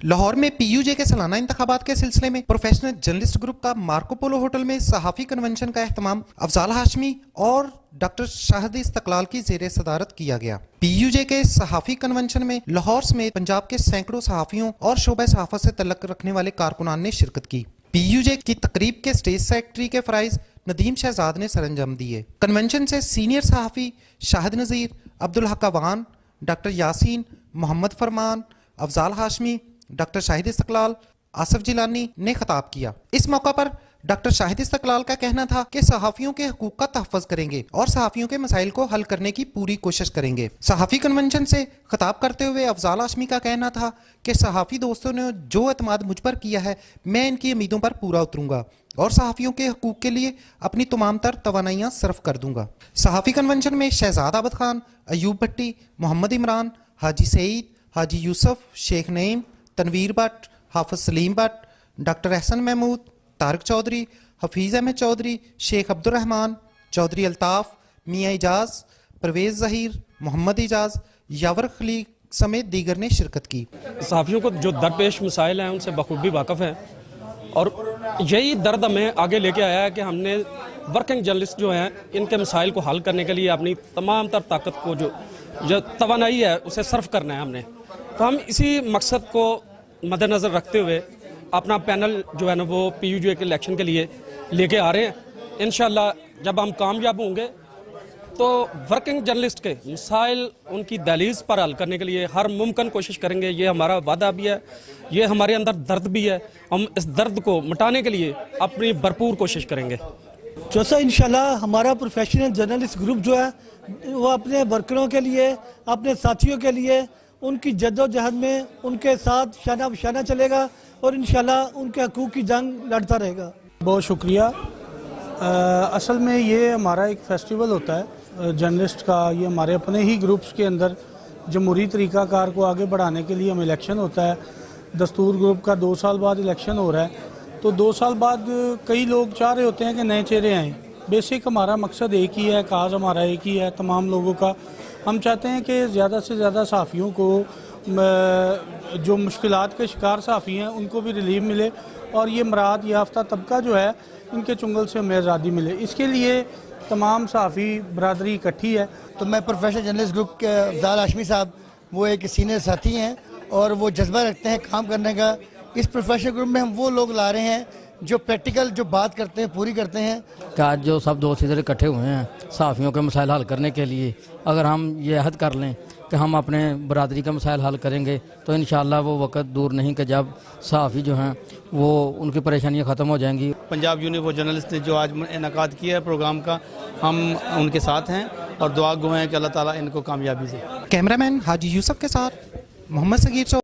लाहौर में पीयूजे के सालाना इंतखाबात के सिलसिले में प्रोफेशनल जर्नलिस्ट ग्रुप का मार्को पोलो होटल में सहाफ़ी कन्वेंशन का एहतमाम अफजाल हाशमी और डॉक्टर शाहिद इस्तकलाल की ज़ेरे सदारत किया गया। पीयूजे के सहाफ़ी कन्वेंशन में लाहौर समेत पंजाब के सैकड़ों सहाफ़ियों और शोबे सहाफ़त से तल्लुक़ रखने वाले कारकुनान ने शिरकत की। पीयूजे की तकरीब के स्टेज सेक्रेटरी के फ़राइज़ नदीम शहजाद ने सरअंजाम दिए। कन्वेंशन से सीनियर सहाफ़ी शाहिद नज़ीर, अब्दुल हक अवान, डॉक्टर यासीन, मोहम्मद फरमान, अफजाल हाशमी, डॉक्टर शाहिद इस्तकलाल, आसिफ जिलानी ने खिताब किया। इस मौका पर डॉक्टर शाहिद इस्तकलाल का कहना था कि सहाफ़ियों के हकूक़ का तहफ़्फ़ुज़ करेंगे और सहाफ़ियों के मसाइल को हल करने की पूरी कोशिश करेंगे। सहाफ़ी कन्वेंशन से खिताब करते हुए अफजाल हाशमी का कहना था कि सहाफ़ी दोस्तों ने जो एतमाद मुझ पर किया है, मैं इनकी उम्मीदों पर पूरा उतरूंगा और सहाफ़ियों के हकूक़ के लिए अपनी तमाम तर तवानाइयाँ सर्फ कर दूंगा। सहाफ़ी कन्वेंशन में शहजाद आबद खान, अयूब भट्टी, मोहम्मद इमरान, हाजी सईद, हाजी यूसुफ, शेख नईम, तनवीर भट्ट, हाफिज सलीम भट्ट, डॉक्टर एहसन महमूद, तारिक चौधरी, हफीज़ अहमद चौधरी, शेख अब्दुल रहमान, चौधरी अल्ताफ़, मियाँ इजाज़, परवेज़ ज़हीर, मोहम्मद इजाज़, यावर खलीक समेत दीगर ने शिरकत की। सहाफ़ियों को जो दरपेश मसाइल हैं उनसे बखूबी वाक़फ़ हैं और यही दर्द हमें आगे लेके आया है कि हमने वर्किंग जर्नलिस्ट जो हैं इनके मसाइल को हल करने के लिए अपनी तमाम तर ताकत को जो तवानाई है उसे सर्फ करना है हमने। तो हम इसी मकसद को मद्देनज़र रखते हुए अपना पैनल जो है ना वो पीयूजे के इलेक्शन के लिए लेके आ रहे हैं। इंशाअल्लाह जब हम कामयाब होंगे तो वर्किंग जर्नलिस्ट के मसाइल उनकी दहलीज़ पर हल करने के लिए हर मुमकिन कोशिश करेंगे। ये हमारा वादा भी है, ये हमारे अंदर दर्द भी है। हम इस दर्द को मिटाने के लिए अपनी भरपूर कोशिश करेंगे। जैसा इंशाल्लाह हमारा प्रोफेशनल जर्नलिस्ट ग्रुप जो है वो अपने वर्करों के लिए, अपने साथियों के लिए उनकी जद्दोजहद में उनके साथ शाना बशाना चलेगा और इंशाल्लाह उनके हकूक़ की जंग लड़ता रहेगा। बहुत शुक्रिया। असल में ये हमारा एक फेस्टिवल होता है जर्नलिस्ट का। ये हमारे अपने ही ग्रुप्स के अंदर जमहूरी तरीक़ाकार को आगे बढ़ाने के लिए हम इलेक्शन होता है। दस्तूर ग्रुप का 2 साल बाद इलेक्शन हो रहा है, तो 2 साल बाद कई लोग चाह रहे होते हैं कि नए चेहरे आएँ। बेसिक हमारा मकसद एक ही है, काज हमारा एक ही है तमाम लोगों का। हम चाहते हैं कि ज़्यादा से ज़्यादा सहाफ़ियों को जो मुश्किलात के शिकार सहाफ़ी हैं उनको भी रिलीफ मिले और ये मराद याफ्ता तबका जो है इनके चुंगल से हमें आज़ादी मिले। इसके लिए तमाम सहाफ़ी बरादरी इकट्ठी है। तो मैं प्रोफेशनल जर्नलिस्ट ग्रुप के अफजाल हाशमी साहब वो एक सीनियर साथी हैं और वो जज्बा रखते हैं काम करने का। इस प्रोफेशनल ग्रुप में हम वो लोग ला रहे हैं जो प्रैक्टिकल जो बात करते हैं पूरी करते हैं। कि आज जो सब दोस्त इधर इकट्ठे हुए हैं सहाफ़ियों के मसाइल हल करने के लिए, अगर हम ये अहद कर लें कि हम अपने बरादरी का मसाइल हल करेंगे तो इंशाअल्लाह वो वक्त दूर नहीं कि जब सहाफ़ी जो हैं वो उनकी परेशानियां ख़त्म हो जाएंगी। पंजाब यूनियन फॉर जर्नलिस्ट ने जो आज इनेकाद किया है प्रोग्राम का, हम उनके साथ हैं और दुआ गो हैं कि अल्लाह ताला इनको कामयाबी दे। कैमरामैन हाजी यूसुफ के साथ मोहम्मद सगीर।